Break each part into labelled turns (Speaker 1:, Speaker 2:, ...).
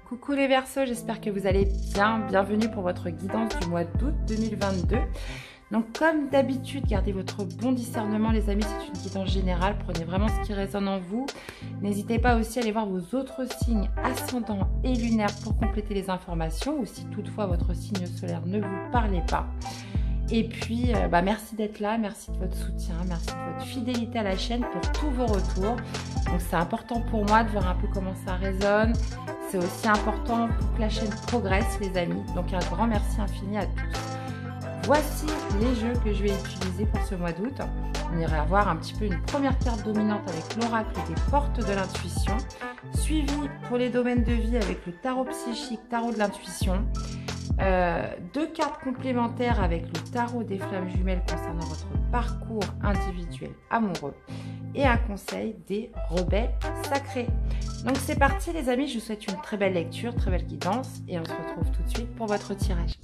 Speaker 1: Coucou les Verseaux, j'espère que vous allez bien. Bienvenue pour votre guidance du mois d'août 2022. Donc comme d'habitude, gardez votre bon discernement les amis, c'est une guidance générale. Prenez vraiment ce qui résonne en vous. N'hésitez pas aussi à aller voir vos autres signes ascendants et lunaires pour compléter les informations ou si toutefois votre signe solaire ne vous parlait pas. Et puis, merci d'être là, merci de votre soutien, merci de votre fidélité à la chaîne pour tous vos retours. Donc c'est important pour moi de voir un peu comment ça résonne. C'est aussi important pour que la chaîne progresse les amis. Donc un grand merci infini à tous. Voici les jeux que je vais utiliser pour ce mois d'août. On ira voir un petit peu une première carte dominante avec l'oracle des portes de l'intuition, suivi pour les domaines de vie avec le tarot psychique, tarot de l'intuition. Deux cartes complémentaires avec le tarot des flammes jumelles concernant votre parcours individuel amoureux et un conseil des rebelles sacrés. Donc c'est parti les amis, je vous souhaite une très belle lecture, très belle guidance et on se retrouve tout de suite pour votre tirage.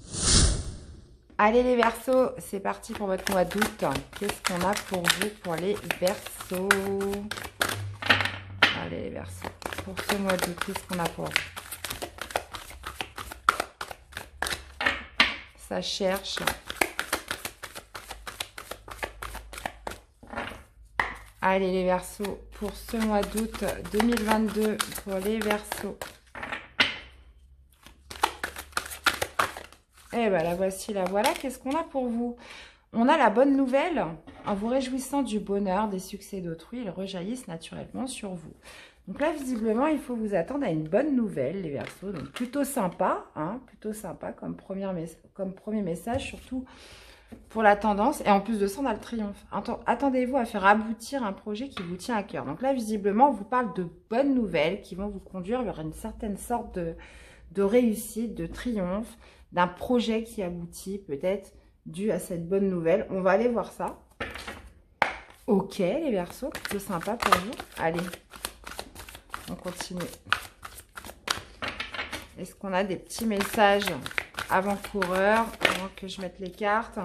Speaker 1: Allez les Verseaux, c'est parti pour votre mois d'août. Qu'est-ce qu'on a pour vous pour les Verseaux? Allez les Verseaux, pour ce mois d'août, qu'est-ce qu'on a pour vous? Ça cherche. Allez les Verseaux, pour ce mois d'août 2022, pour les Verseaux. Et bien la voici, la voilà. Qu'est-ce qu'on a pour vous? On a la bonne nouvelle. En vous réjouissant du bonheur, des succès d'autrui, ils rejaillissent naturellement sur vous. Donc là, visiblement, il faut vous attendre à une bonne nouvelle, les Verseaux. Donc plutôt sympa, hein, plutôt sympa comme premier message, surtout pour la tendance. Et en plus de ça, on a le triomphe. Attendez-vous à faire aboutir un projet qui vous tient à cœur. Donc là, visiblement, on vous parle de bonnes nouvelles qui vont vous conduire vers une certaine sorte de réussite, de triomphe, d'un projet qui aboutit peut-être dû à cette bonne nouvelle. On va aller voir ça. Ok, les Verseaux, plutôt sympa pour vous. Allez, on continue. Est-ce qu'on a des petits messages avant-coureurs avant que je mette les cartes?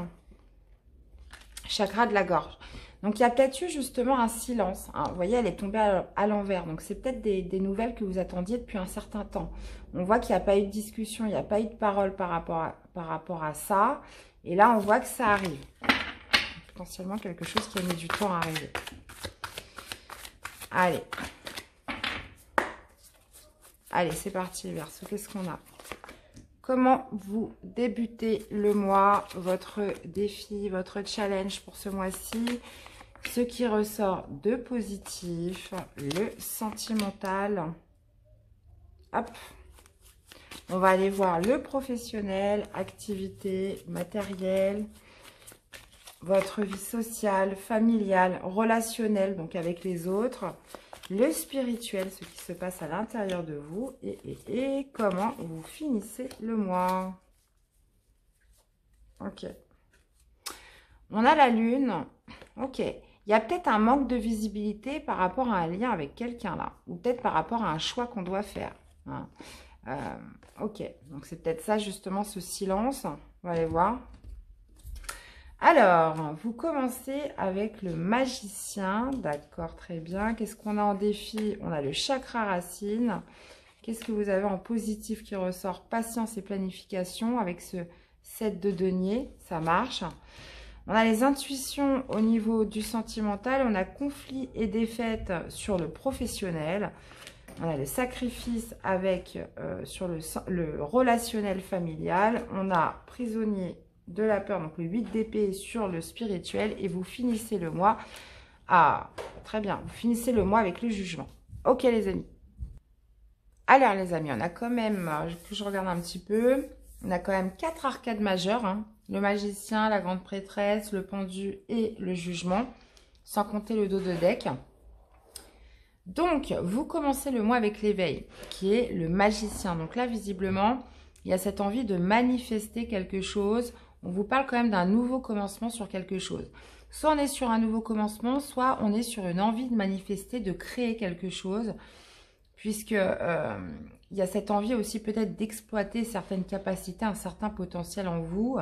Speaker 1: Chakra de la gorge. Donc, il y a peut-être eu justement un silence. Hein. Vous voyez, elle est tombée à l'envers. Donc, c'est peut-être des nouvelles que vous attendiez depuis un certain temps. On voit qu'il n'y a pas eu de discussion, il n'y a pas eu de parole par rapport à ça. Et là, on voit que ça arrive. Potentiellement quelque chose qui a mis du temps à arriver. Allez. Allez, c'est parti, les Verseaux. Qu'est-ce qu'on a? Comment vous débutez le mois, votre défi, votre challenge pour ce mois-ci? Ce qui ressort de positif, le sentimental. Hop. On va aller voir le professionnel, activité, matériel, votre vie sociale, familiale, relationnelle, donc avec les autres. Le spirituel, ce qui se passe à l'intérieur de vous. Et comment vous finissez le mois. Ok. On a la lune. Ok. Il y a peut-être un manque de visibilité par rapport à un lien avec quelqu'un là. Ou peut-être par rapport à un choix qu'on doit faire. Hein. Ok. Donc c'est peut-être ça justement, ce silence. On va aller voir. Alors, vous commencez avec le magicien. D'accord, très bien. Qu'est-ce qu'on a en défi? On a le chakra racine. Qu'est-ce que vous avez en positif qui ressort? Patience et planification avec ce 7 de denier. Ça marche. On a les intuitions au niveau du sentimental. On a conflit et défaite sur le professionnel. On a le sacrifice avec sur le relationnel familial. On a prisonnier de la peur, donc le 8 d'épée sur le spirituel. Et vous finissez le mois. Ah, très bien. Vous finissez le mois avec le jugement. Ok, les amis. Alors, les amis, on a quand même, je regarde un petit peu, on a quand même 4 arcades majeures. Hein. Le magicien, la grande prêtresse, le pendu et le jugement. Sans compter le dos de deck. Donc, vous commencez le mois avec l'éveil, qui est le magicien. Donc là, visiblement, il y a cette envie de manifester quelque chose. On vous parle quand même d'un nouveau commencement sur quelque chose. Soit on est sur un nouveau commencement, soit on est sur une envie de manifester, de créer quelque chose. Puisque il y a cette envie aussi peut-être d'exploiter certaines capacités, un certain potentiel en vous.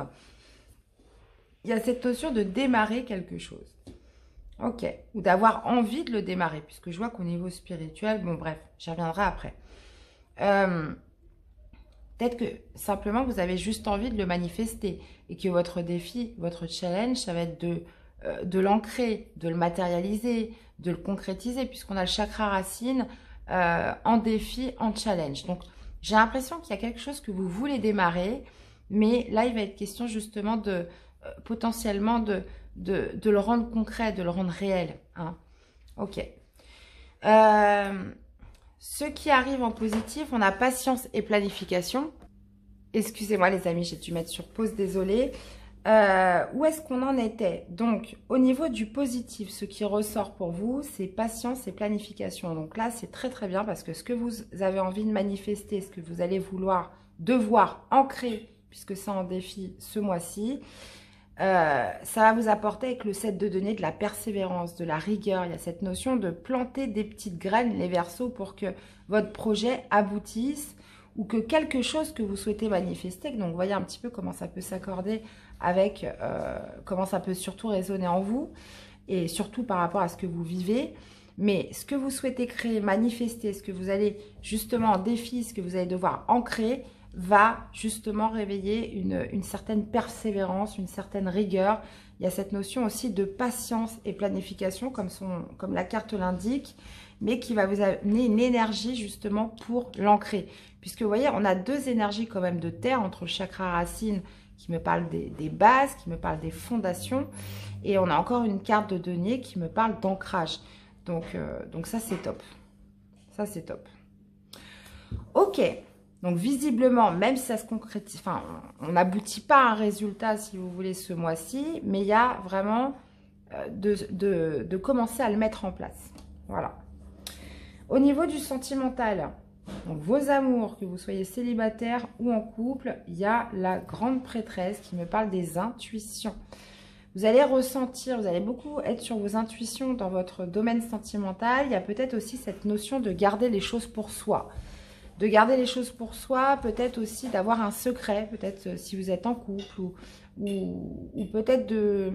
Speaker 1: Il y a cette notion de démarrer quelque chose. Ok. Ou d'avoir envie de le démarrer. Puisque je vois qu'au niveau spirituel, bon bref, j'y reviendrai après. Peut-être que simplement vous avez juste envie de le manifester et que votre défi, votre challenge, ça va être de l'ancrer, de le matérialiser, de le concrétiser, puisqu'on a le chakra racine en défi, en challenge. Donc, j'ai l'impression qu'il y a quelque chose que vous voulez démarrer, mais là, il va être question justement de potentiellement de le rendre concret, de le rendre réel. Hein. Ok. Ce qui arrive en positif, on a patience et planification. Excusez-moi les amis, j'ai dû mettre sur pause, désolé. Où est-ce qu'on en était? Donc, au niveau du positif, ce qui ressort pour vous, c'est patience et planification. Donc là, c'est très très bien parce que ce que vous avez envie de manifester, ce que vous allez devoir ancrer, puisque c'est en défi ce mois-ci, ça va vous apporter avec le 7 de denier de la persévérance, de la rigueur. Il y a cette notion de planter des petites graines, les Verseaux, pour que votre projet aboutisse ou que quelque chose que vous souhaitez manifester. Donc, vous voyez un petit peu comment ça peut s'accorder avec, comment ça peut surtout résonner en vous et surtout par rapport à ce que vous vivez. Mais ce que vous souhaitez créer, manifester, ce que vous allez justement en défi, ce que vous allez devoir ancrer, va justement réveiller une certaine persévérance, une certaine rigueur. Il y a cette notion aussi de patience et planification, comme la carte l'indique, mais qui va vous amener une énergie justement pour l'ancrer. Puisque vous voyez, on a deux énergies quand même de terre entre le chakra racine qui me parle des bases, qui me parle des fondations, et on a encore une carte de denier qui me parle d'ancrage. Donc ça, c'est top. Ça, c'est top. Ok. Donc, visiblement, même si ça se concrétise, enfin, on n'aboutit pas à un résultat, si vous voulez, ce mois-ci, mais il y a vraiment de commencer à le mettre en place. Voilà. Au niveau du sentimental, donc vos amours, que vous soyez célibataire ou en couple, il y a la grande prêtresse qui me parle des intuitions. Vous allez ressentir, vous allez beaucoup être sur vos intuitions dans votre domaine sentimental. Il y a peut-être aussi cette notion de garder les choses pour soi. De garder les choses pour soi, peut-être aussi d'avoir un secret, peut-être si vous êtes en couple ou peut-être de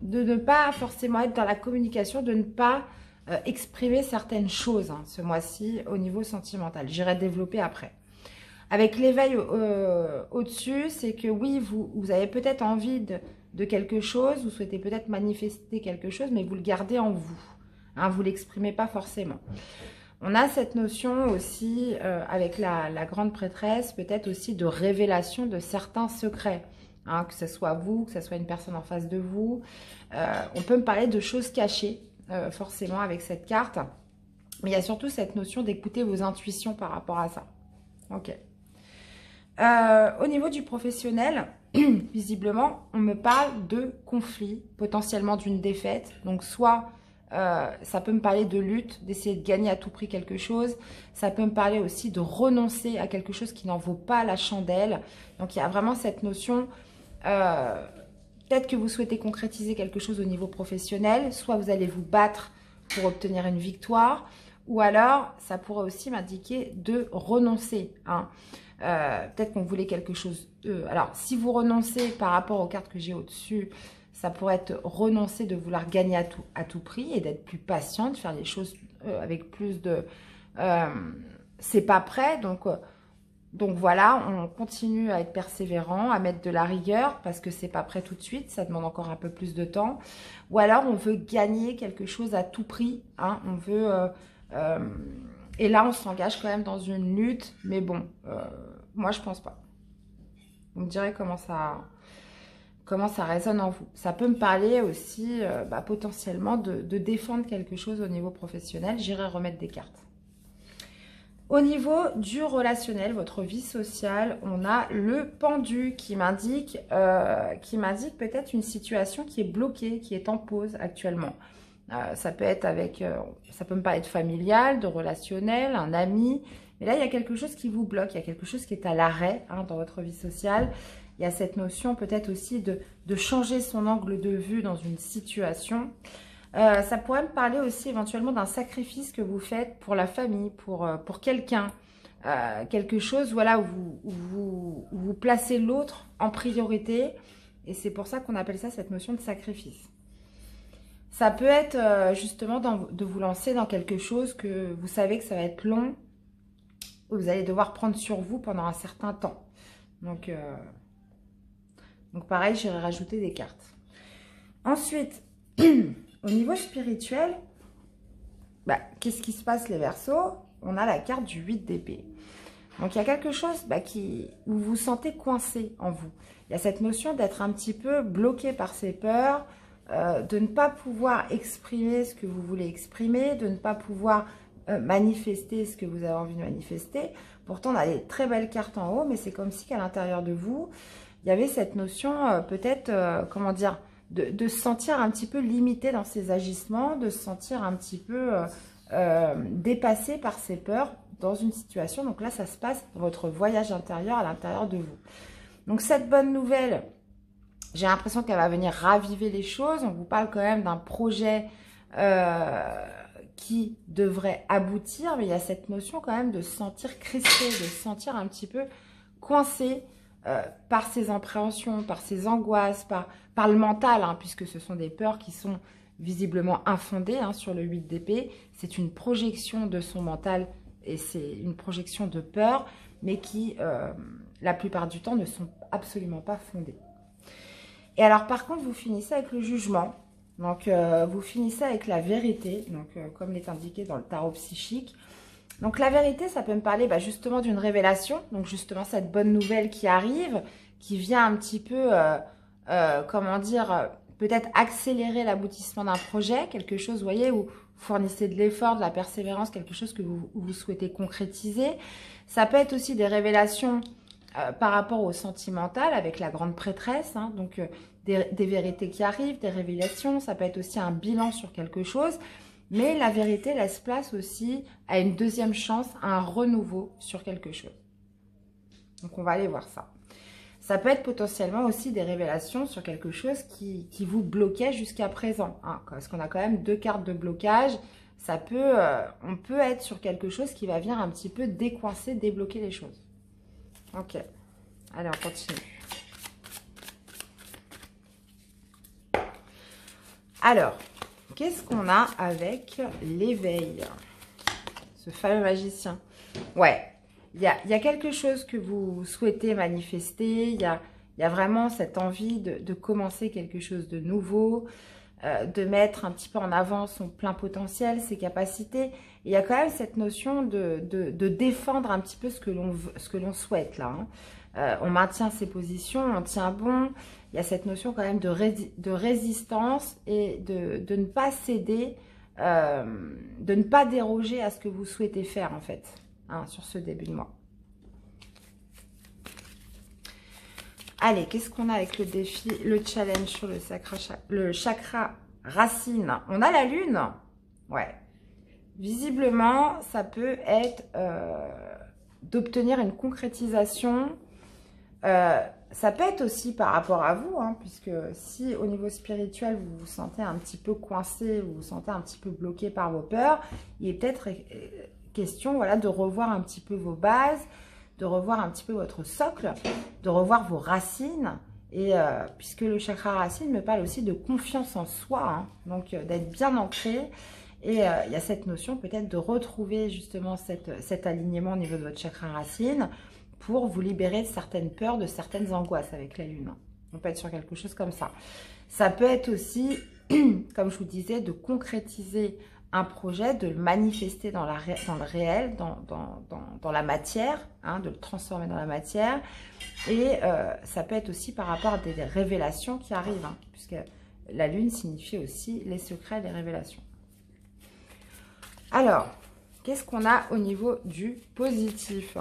Speaker 1: ne pas forcément être dans la communication, de ne pas exprimer certaines choses ce mois-ci au niveau sentimental. J'irai développer après. Avec l'éveil au-dessus, c'est que oui, vous avez peut-être envie de quelque chose, vous souhaitez peut-être manifester quelque chose, mais vous le gardez en vous. Hein, vous ne l'exprimez pas forcément. On a cette notion aussi, avec la grande prêtresse, peut-être aussi de révélation de certains secrets. Hein, que ce soit vous, que ce soit une personne en face de vous. On peut me parler de choses cachées, forcément, avec cette carte. Mais il y a surtout cette notion d'écouter vos intuitions par rapport à ça. Ok. Au niveau du professionnel, visiblement, on me parle de conflit, potentiellement d'une défaite. Donc, soit ça peut me parler de lutte, d'essayer de gagner à tout prix quelque chose. Ça peut me parler aussi de renoncer à quelque chose qui n'en vaut pas la chandelle. Donc, il y a vraiment cette notion, peut-être que vous souhaitez concrétiser quelque chose au niveau professionnel. Soit vous allez vous battre pour obtenir une victoire. Ou alors, ça pourrait aussi m'indiquer de renoncer. Hein. Peut-être qu'on voulait quelque chose. Alors, si vous renoncez par rapport aux cartes que j'ai au-dessus, ça pourrait être renoncer de vouloir gagner à tout prix et d'être plus patient, de faire les choses avec plus de... c'est pas prêt, donc voilà, on continue à être persévérant, à mettre de la rigueur parce que c'est pas prêt tout de suite, ça demande encore un peu plus de temps. Ou alors, on veut gagner quelque chose à tout prix, hein, on veut... et là, on s'engage quand même dans une lutte, mais bon, moi, je pense pas. Vous me direz comment ça résonne en vous. Ça peut me parler aussi potentiellement de défendre quelque chose au niveau professionnel. J'irai remettre des cartes. Au niveau du relationnel, votre vie sociale, on a le pendu qui m'indique peut-être une situation qui est bloquée, qui est en pause actuellement. Ça peut être ça peut me parler de familial, de relationnel, un ami. Mais là, il y a quelque chose qui vous bloque, il y a quelque chose qui est à l'arrêt dans votre vie sociale. Il y a cette notion peut-être aussi de changer son angle de vue dans une situation. Ça pourrait me parler aussi éventuellement d'un sacrifice que vous faites pour la famille, pour quelqu'un. Quelque chose voilà, où vous placez l'autre en priorité. Et c'est pour ça qu'on appelle ça cette notion de sacrifice. Ça peut être justement de vous lancer dans quelque chose que vous savez que ça va être long. vous allez devoir prendre sur vous pendant un certain temps. Donc pareil, j'irai rajouter des cartes. Ensuite, au niveau spirituel, qu'est-ce qui se passe les Verseaux? On a la carte du 8 d'épée. Donc, il y a quelque chose où vous vous sentez coincé en vous. Il y a cette notion d'être un petit peu bloqué par ses peurs, de ne pas pouvoir exprimer ce que vous voulez exprimer, de ne pas pouvoir manifester ce que vous avez envie de manifester. Pourtant, on a des très belles cartes en haut, mais c'est comme si qu'à l'intérieur de vous, il y avait cette notion peut-être, comment dire, de se sentir un petit peu limité dans ses agissements, de se sentir un petit peu dépassé par ses peurs dans une situation. Donc là, ça se passe dans votre voyage intérieur à l'intérieur de vous. Donc cette bonne nouvelle, j'ai l'impression qu'elle va venir raviver les choses. On vous parle quand même d'un projet qui devrait aboutir, mais il y a cette notion quand même de se sentir crispé, de se sentir un petit peu coincé par ses appréhensions, par ses angoisses, par le mental, hein, puisque ce sont des peurs qui sont visiblement infondées sur le 8 d'épée. C'est une projection de son mental et c'est une projection de peur, mais qui, la plupart du temps, ne sont absolument pas fondées. Et alors, par contre, vous finissez avec le jugement. Donc, vous finissez avec la vérité, donc comme l'est indiqué dans le tarot psychique. Donc, la vérité, ça peut me parler justement d'une révélation. Donc, justement, cette bonne nouvelle qui arrive, qui vient un petit peu, comment dire, peut-être accélérer l'aboutissement d'un projet, quelque chose, vous voyez, où vous fournissez de l'effort, de la persévérance, quelque chose que vous souhaitez concrétiser. Ça peut être aussi des révélations par rapport au sentimental avec la grande prêtresse, hein, donc des vérités qui arrivent, des révélations. Ça peut être aussi un bilan sur quelque chose. Mais la vérité laisse place aussi à une deuxième chance, à un renouveau sur quelque chose. Donc, on va aller voir ça. Ça peut être potentiellement aussi des révélations sur quelque chose qui vous bloquait jusqu'à présent. Hein, parce qu'on a quand même 2 cartes de blocage. Ça peut, on peut être sur quelque chose qui va venir un petit peu décoincer, débloquer les choses. Ok. Allez, on continue. Alors, qu'est-ce qu'on a avec l'éveil? Ce fameux magicien. Ouais, il y a quelque chose que vous souhaitez manifester. Il y a vraiment cette envie de commencer quelque chose de nouveau, de mettre un petit peu en avant son plein potentiel, ses capacités. Et il y a quand même cette notion de défendre un petit peu ce que l'on souhaite là. Hein. On maintient ses positions, on tient bon. Il y a cette notion quand même de résistance et de ne pas céder, de ne pas déroger à ce que vous souhaitez faire en fait, hein, sur ce début de mois. Allez, qu'est-ce qu'on a avec le défi, le challenge sur le chakra racine? On a la lune. Ouais. Visiblement, ça peut être d'obtenir une concrétisation. Ça peut être aussi par rapport à vous, hein, puisque si au niveau spirituel, vous vous sentez un petit peu coincé, vous vous sentez un petit peu bloqué par vos peurs, il est peut-être question de revoir un petit peu vos bases, de revoir un petit peu votre socle, de revoir vos racines, et puisque le chakra racine me parle aussi de confiance en soi, hein, donc d'être bien ancré, et il y a cette notion peut-être de retrouver justement cet alignement au niveau de votre chakra racine, pour vous libérer de certaines peurs, de certaines angoisses avec la lune. On peut être sur quelque chose comme ça. Ça peut être aussi, comme je vous disais, de concrétiser un projet, de le manifester dans le réel, dans la matière, hein, de le transformer dans la matière. Et ça peut être aussi par rapport à des révélations qui arrivent, hein, puisque la lune signifie aussi les secrets, les révélations. Alors, qu'est-ce qu'on a au niveau du positif ?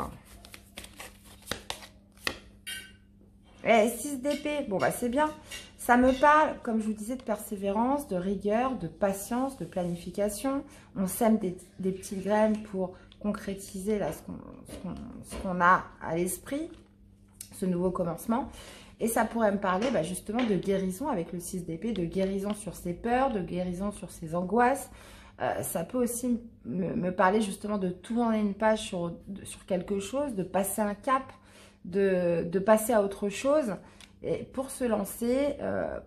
Speaker 1: Et 6 d'épée, bon c'est bien. Ça me parle, comme je vous disais, de persévérance, de rigueur, de patience, de planification. On sème des petites graines pour concrétiser là, ce qu'on a à l'esprit, ce nouveau commencement. Et ça pourrait me parler justement de guérison avec le 6 d'épée, de guérison sur ses peurs, de guérison sur ses angoisses. Ça peut aussi me parler justement de tourner une page sur quelque chose, de passer un cap, de passer à autre chose, et pour se lancer,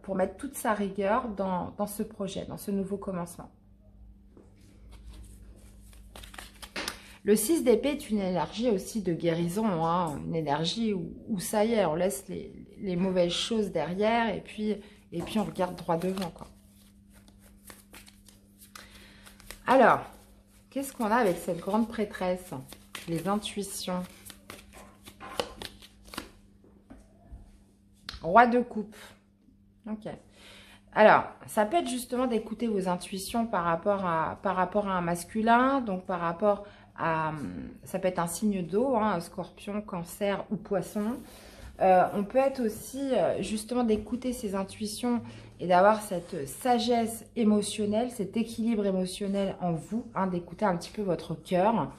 Speaker 1: pour mettre toute sa rigueur dans ce projet, dans ce nouveau commencement. Le 6 d'épée est une énergie aussi de guérison, hein, une énergie où ça y est, on laisse les mauvaises choses derrière et puis on regarde droit devant, quoi. Alors, qu'est-ce qu'on a avec cette grande prêtresse? Les intuitions. Roi de coupe. Ok. Alors, ça peut être justement d'écouter vos intuitions par rapport à un masculin, donc par rapport à, ça peut être un signe d'eau, hein, scorpion, cancer ou poisson. On peut être aussi justement d'écouter ses intuitions et d'avoir cette sagesse émotionnelle, cet équilibre émotionnel en vous, hein, d'écouter un petit peu votre cœur.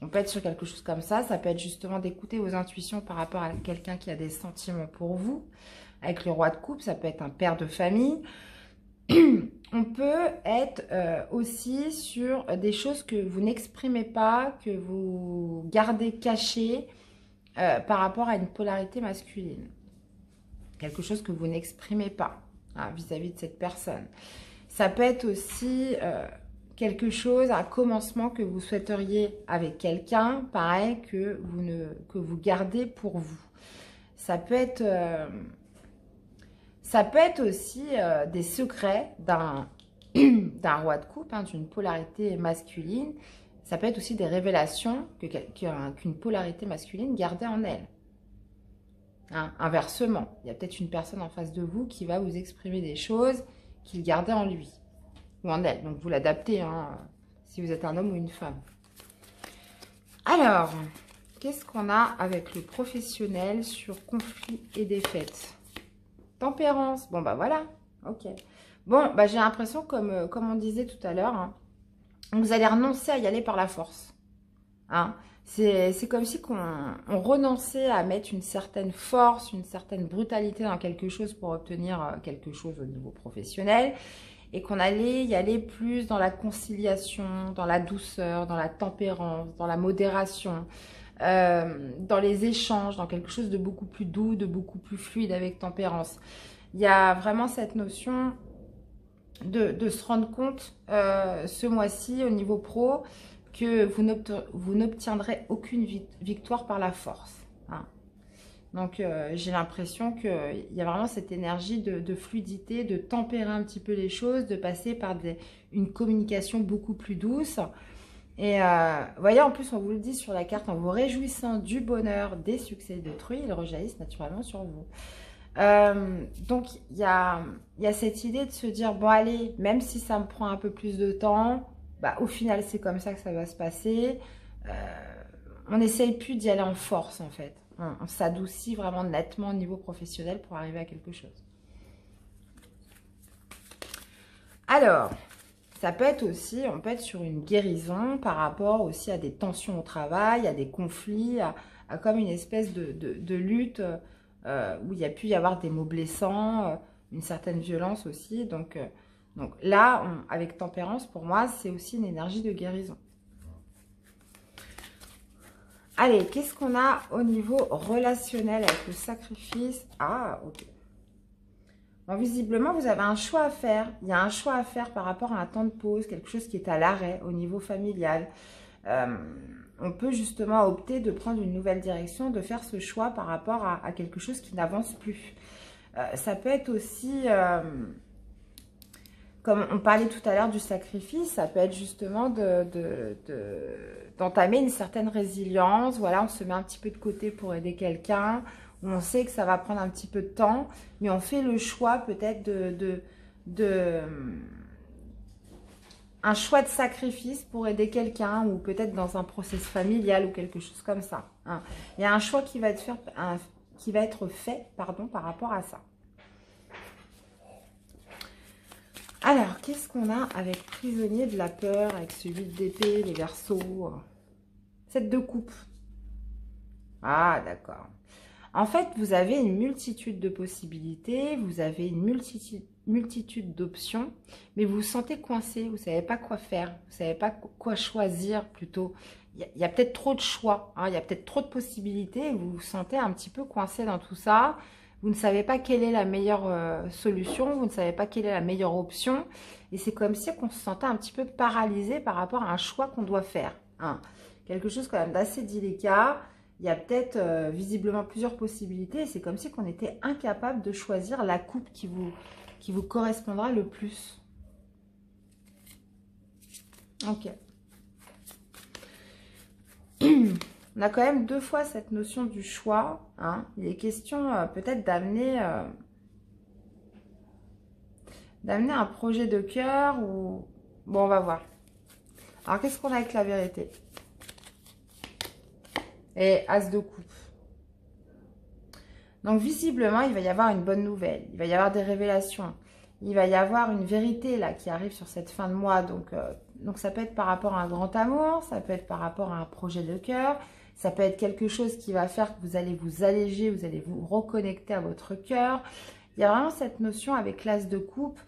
Speaker 1: On peut être sur quelque chose comme ça. Ça peut être justement d'écouter vos intuitions par rapport à quelqu'un qui a des sentiments pour vous. Avec le roi de coupe, ça peut être un père de famille. On peut être aussi sur des choses que vous n'exprimez pas, que vous gardez cachées par rapport à une polarité masculine. Quelque chose que vous n'exprimez pas vis-à-vis de cette personne. Ça peut être aussi quelque chose, un commencement que vous souhaiteriez avec quelqu'un, pareil, que vous gardez pour vous. Ça peut être aussi des secrets d'un roi de coupe, hein, d'une polarité masculine. Ça peut être aussi des révélations qu'une polarité masculine gardait en elle. Hein, inversement, il y a peut-être une personne en face de vous qui va vous exprimer des choses qu'il gardait en lui ou en elle. Donc, vous l'adaptez, hein, si vous êtes un homme ou une femme. Alors, qu'est-ce qu'on a avec le professionnel sur conflit et défaite? Tempérance. Bon, bah voilà. Ok. Bon, bah j'ai l'impression, comme on disait tout à l'heure, hein, vous allez renoncer à y aller par la force. Hein. C'est comme si on renonçait à mettre une certaine force, une certaine brutalité dans quelque chose pour obtenir quelque chose au niveau professionnel et qu'on allait y aller plus dans la conciliation, dans la douceur, dans la tempérance, dans la modération, dans les échanges, dans quelque chose de beaucoup plus doux, de beaucoup plus fluide avec tempérance. Il y a vraiment cette notion de se rendre compte ce mois-ci au niveau pro que vous n'obtiendrez aucune victoire par la force. Hein. Donc, j'ai l'impression qu'il y a vraiment cette énergie de fluidité, de tempérer un petit peu les choses, de passer par une communication beaucoup plus douce. Et vous voyez, en plus, on vous le dit sur la carte, en vous réjouissant du bonheur, des succès d'autrui, ils rejaillissent naturellement sur vous. Donc, il y a cette idée de se dire, bon allez, même si ça me prend un peu plus de temps, bah, au final, c'est comme ça que ça va se passer. On n'essaye plus d'y aller en force, en fait. On s'adoucit vraiment nettement au niveau professionnel pour arriver à quelque chose. Alors, ça peut être aussi, on peut être sur une guérison par rapport aussi à des tensions au travail, à des conflits, à comme une espèce de lutte où il y a pu y avoir des mots blessants, une certaine violence aussi. Donc là, avec tempérance, pour moi, c'est aussi une énergie de guérison. Allez, qu'est-ce qu'on a au niveau relationnel avec le sacrifice? Ah, ok. Bon, visiblement, vous avez un choix à faire. Il y a un choix à faire par rapport à un temps de pause, quelque chose qui est à l'arrêt au niveau familial. On peut justement opter de prendre une nouvelle direction, de faire ce choix par rapport à quelque chose qui n'avance plus. Ça peut être aussi, comme on parlait tout à l'heure du sacrifice, ça peut être justement d'entamer une certaine résilience. Voilà, on se met un petit peu de côté pour aider quelqu'un. On sait que ça va prendre un petit peu de temps, mais on fait le choix peut-être un choix de sacrifice pour aider quelqu'un ou peut-être dans un process familial ou quelque chose comme ça. Hein. Il y a un choix qui va être fait par rapport à ça. Alors, qu'est-ce qu'on a avec prisonnier de la peur, avec ce 8 d'épée, les Verseaux, 7 de coupe. Ah, d'accord. En fait, vous avez une multitude de possibilités, vous avez une multitude d'options, mais vous vous sentez coincé, vous ne savez pas quoi faire, vous ne savez pas quoi choisir plutôt. Il y a peut-être trop de choix, hein, il y a peut-être trop de possibilités, et vous vous sentez un petit peu coincé dans tout ça. Vous ne savez pas quelle est la meilleure solution, vous ne savez pas quelle est la meilleure option, et c'est comme si on se sentait un petit peu paralysé par rapport à un choix qu'on doit faire. Hein. quelque chose quand même d'assez délicat. Il y a peut-être visiblement plusieurs possibilités. C'est comme si on était incapable de choisir la coupe qui vous correspondra le plus. Ok. On a quand même 2 fois cette notion du choix. Hein. Il est question peut-être d'amener un projet de cœur ou... Bon, on va voir. Alors, qu'est-ce qu'on a avec la vérité? Et As de coupe. Donc, visiblement, il va y avoir une bonne nouvelle. Il va y avoir des révélations. Il va y avoir une vérité là qui arrive sur cette fin de mois. Donc ça peut être par rapport à un grand amour. Ça peut être par rapport à un projet de cœur. Ça peut être quelque chose qui va faire que vous allez vous alléger, vous allez vous reconnecter à votre cœur. Il y a vraiment cette notion avec l'As de coupe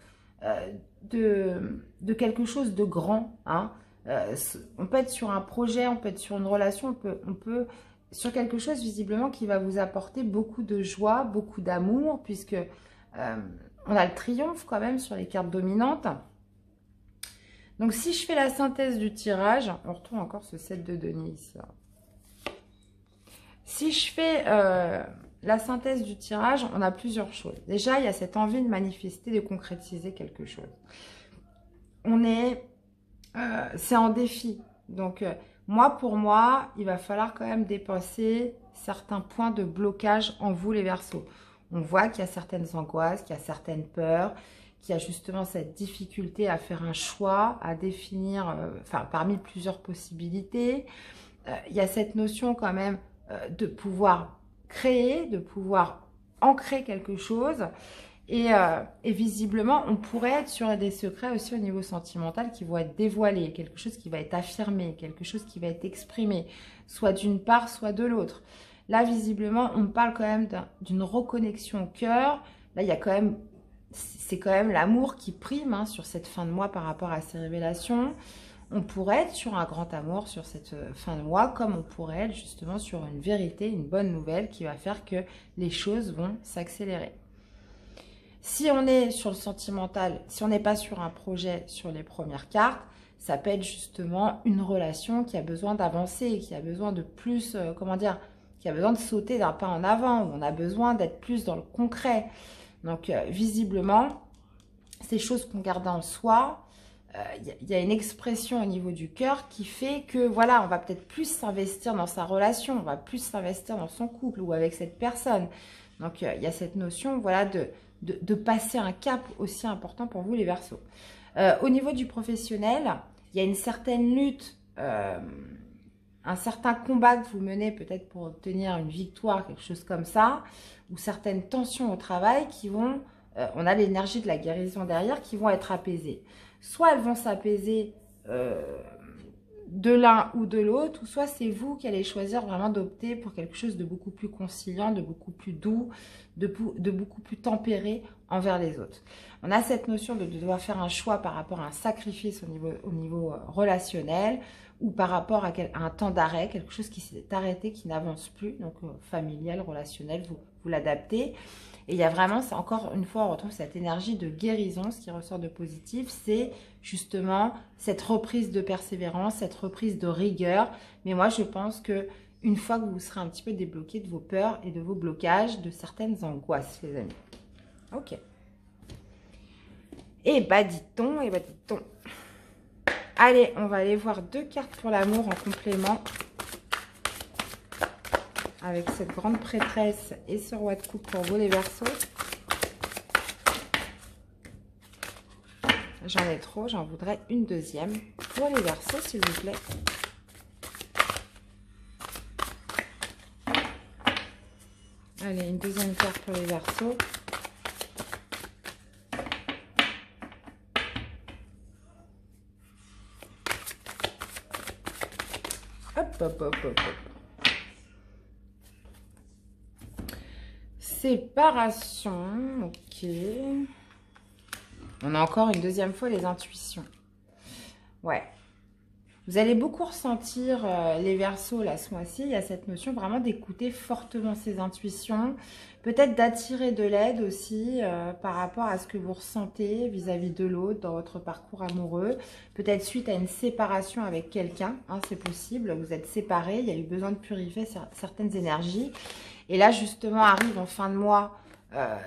Speaker 1: de quelque chose de grand. Hein. On peut être sur un projet, on peut être sur une relation, on peut sur quelque chose visiblement qui va vous apporter beaucoup de joie, beaucoup d'amour, puisque on a le triomphe quand même sur les cartes dominantes. Donc si je fais la synthèse du tirage, on retrouve encore ce 7 de denier ici. Si je fais la synthèse du tirage, on a plusieurs choses. Déjà, il y a cette envie de manifester, de concrétiser quelque chose. C'est en défi. Donc, pour moi, il va falloir quand même dépasser certains points de blocage en vous, les Verseaux. On voit qu'il y a certaines angoisses, qu'il y a certaines peurs, qu'il y a justement cette difficulté à faire un choix, à définir, parmi plusieurs possibilités. Il y a cette notion quand même de pouvoir créer, de pouvoir ancrer quelque chose. Et visiblement, on pourrait être sur des secrets aussi au niveau sentimental qui vont être dévoilés, quelque chose qui va être affirmé, quelque chose qui va être exprimé, soit d'une part, soit de l'autre. Là, visiblement, on parle quand même d'une reconnexion au cœur. Là, il y a quand même, c'est quand même l'amour qui prime hein, sur cette fin de mois par rapport à ces révélations. On pourrait être sur un grand amour sur cette fin de mois, comme on pourrait être justement sur une vérité, une bonne nouvelle qui va faire que les choses vont s'accélérer. Si on est sur le sentimental, si on n'est pas sur un projet sur les premières cartes, ça peut être justement une relation qui a besoin d'avancer, qui a besoin de plus, qui a besoin de sauter d'un pas en avant, où on a besoin d'être plus dans le concret. Donc, visiblement, ces choses qu'on garde en soi, il y a une expression au niveau du cœur qui fait que, voilà, on va peut-être plus s'investir dans sa relation, on va plus s'investir dans son couple ou avec cette personne. Donc, il y a cette notion, voilà, de passer un cap aussi important pour vous, les Verseaux. Au niveau du professionnel, il y a une certaine lutte, un certain combat que vous menez peut-être pour obtenir une victoire, quelque chose comme ça, ou certaines tensions au travail qui vont, on a l'énergie de la guérison derrière, qui vont être apaisées. Soit elles vont s'apaiser de l'un ou de l'autre, ou soit c'est vous qui allez choisir vraiment d'opter pour quelque chose de beaucoup plus conciliant, de beaucoup plus doux, de beaucoup plus tempéré envers les autres. On a cette notion de devoir faire un choix par rapport à un sacrifice au niveau relationnel, ou par rapport à un temps d'arrêt, quelque chose qui s'est arrêté, qui n'avance plus, donc familial, relationnel, vous l'adaptez. Et il y a vraiment, encore une fois, on retrouve cette énergie de guérison. Ce qui ressort de positif, c'est justement cette reprise de persévérance, cette reprise de rigueur. Mais moi, je pense que une fois que vous serez un petit peu débloqué de vos peurs et de vos blocages, de certaines angoisses, les amis. Ok. Et bah, dit-on, et bah, dit-on. Allez, on va aller voir 2 cartes pour l'amour en complément. Avec cette grande prêtresse et ce roi de coupe pour vous, les Verseaux. J'en ai trop, j'en voudrais une deuxième pour les Verseaux, s'il vous plaît. Allez, une deuxième carte pour les Verseaux. Hop, hop, hop, hop, hop. Séparation, ok. On a encore une deuxième fois les intuitions. Ouais. Vous allez beaucoup ressentir les Verseaux là ce mois-ci. Il y a cette notion vraiment d'écouter fortement ses intuitions. Peut-être d'attirer de l'aide aussi par rapport à ce que vous ressentez vis-à-vis de l'autre dans votre parcours amoureux. Peut-être suite à une séparation avec quelqu'un, hein, c'est possible. Vous êtes séparés, il y a eu besoin de purifier certaines énergies. Et là, justement, arrive en fin de mois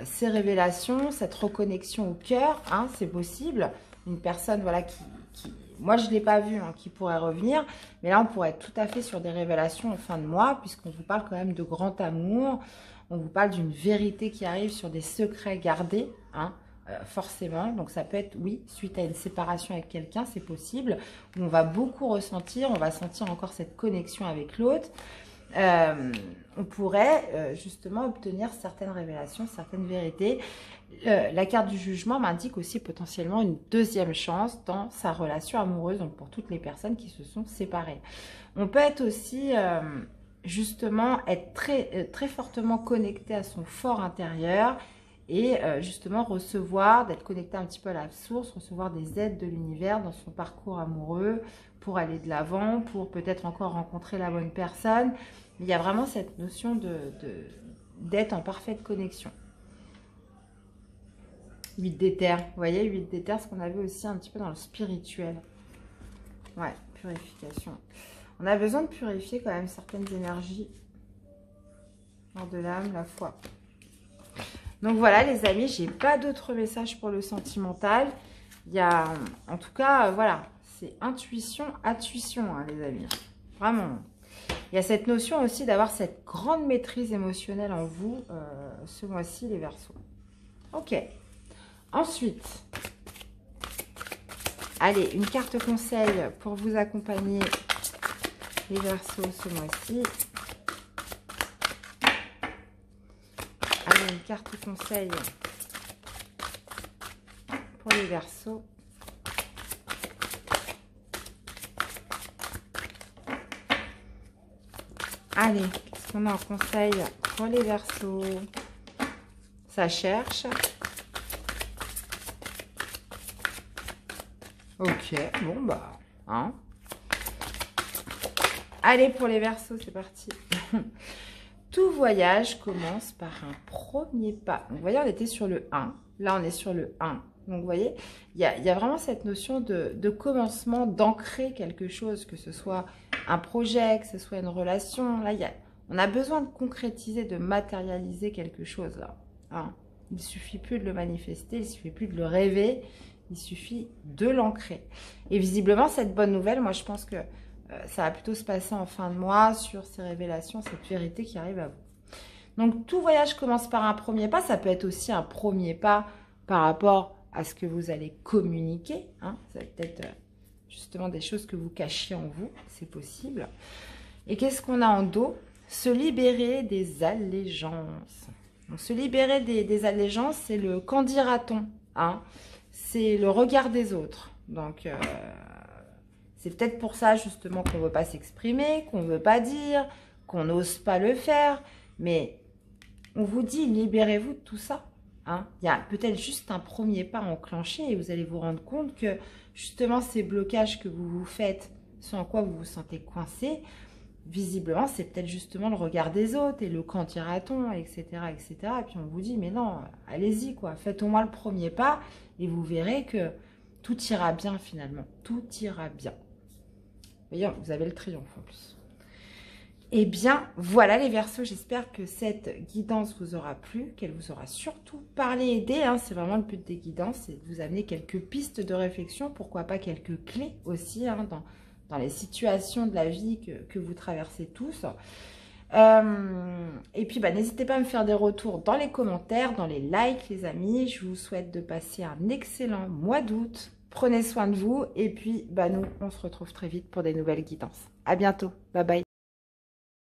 Speaker 1: ces révélations, cette reconnexion au cœur, hein, c'est possible. Une personne voilà, qui moi, je ne l'ai pas vu, hein, qui pourrait revenir. Mais là, on pourrait être tout à fait sur des révélations en fin de mois, puisqu'on vous parle quand même de grand amour. On vous parle d'une vérité qui arrive sur des secrets gardés, hein, forcément. Donc, ça peut être, oui, suite à une séparation avec quelqu'un, c'est possible. Où on va beaucoup ressentir, on va sentir encore cette connexion avec l'autre. On pourrait justement obtenir certaines révélations, certaines vérités. La carte du jugement m'indique aussi potentiellement une deuxième chance dans sa relation amoureuse, donc pour toutes les personnes qui se sont séparées. On peut être aussi justement être très fortement connecté à son fort intérieur et justement recevoir, d'être connecté un petit peu à la source, recevoir des aides de l'univers dans son parcours amoureux pour aller de l'avant, pour peut-être encore rencontrer la bonne personne. Il y a vraiment cette notion d'être en parfaite connexion. 8 d'éther, vous voyez, 8 d'éther, ce qu'on avait aussi un petit peu dans le spirituel. Ouais, purification. On a besoin de purifier quand même certaines énergies. Hors de l'âme, la foi. Donc voilà les amis, j'ai pas d'autres messages pour le sentimental. Il y a, en tout cas, voilà, c'est intuition, hein, les amis. Vraiment. Il y a cette notion aussi d'avoir cette grande maîtrise émotionnelle en vous ce mois-ci, les Verseaux. Ok. Ensuite, allez, une carte conseil pour vous accompagner, les Verseaux, ce mois-ci. Allez, une carte conseil pour les Verseaux. Allez, qu'est-ce qu'on a en conseil pour les Verseaux? Ça cherche. Ok, bon bah, hein. Allez, pour les Verseaux, c'est parti. Tout voyage commence par un premier pas. Donc, vous voyez, on était sur le 1. Là, on est sur le 1. Donc, vous voyez, il y a vraiment cette notion de commencement, d'ancrer quelque chose, que ce soit un projet, que ce soit une relation. Là, on a besoin de concrétiser, de matérialiser quelque chose, là. Hein. Il ne suffit plus de le manifester, il ne suffit plus de le rêver. Il suffit de l'ancrer. Et visiblement, cette bonne nouvelle, moi, je pense que ça va plutôt se passer en fin de mois sur ces révélations, cette vérité qui arrive à vous. Donc, tout voyage commence par un premier pas. Ça peut être aussi un premier pas par rapport à ce que vous allez communiquer. Hein. Ça va peut-être justement des choses que vous cachiez en vous. C'est possible. Et qu'est-ce qu'on a en dos? Se libérer des allégeances. Donc, se libérer des allégeances, c'est le qu'en dira-t-on, hein. C'est le regard des autres. Donc, c'est peut-être pour ça, justement, qu'on ne veut pas s'exprimer, qu'on ne veut pas dire, qu'on n'ose pas le faire. Mais on vous dit, libérez-vous de tout ça. Hein. Il y a peut-être juste un premier pas enclenché et vous allez vous rendre compte que, justement, ces blocages que vous vous faites, ce en quoi vous vous sentez coincé, visiblement, c'est peut-être justement le regard des autres et le quand dira-t-on, etc., etc. Et puis on vous dit, mais non, allez-y, quoi. Faites au moins le premier pas et vous verrez que tout ira bien finalement. Tout ira bien. Voyez, vous avez le triomphe en plus. Eh bien, voilà les Verseaux. J'espère que cette guidance vous aura plu, qu'elle vous aura surtout parlé, aidé. Hein. C'est vraiment le but des guidances, c'est de vous amener quelques pistes de réflexion, pourquoi pas quelques clés aussi, hein, dans les situations de la vie que vous traversez tous. Et puis, n'hésitez pas à me faire des retours dans les commentaires, dans les likes, les amis. Je vous souhaite de passer un excellent mois d'août. Prenez soin de vous. Et puis, nous, on se retrouve très vite pour des nouvelles guidances. À bientôt. Bye bye.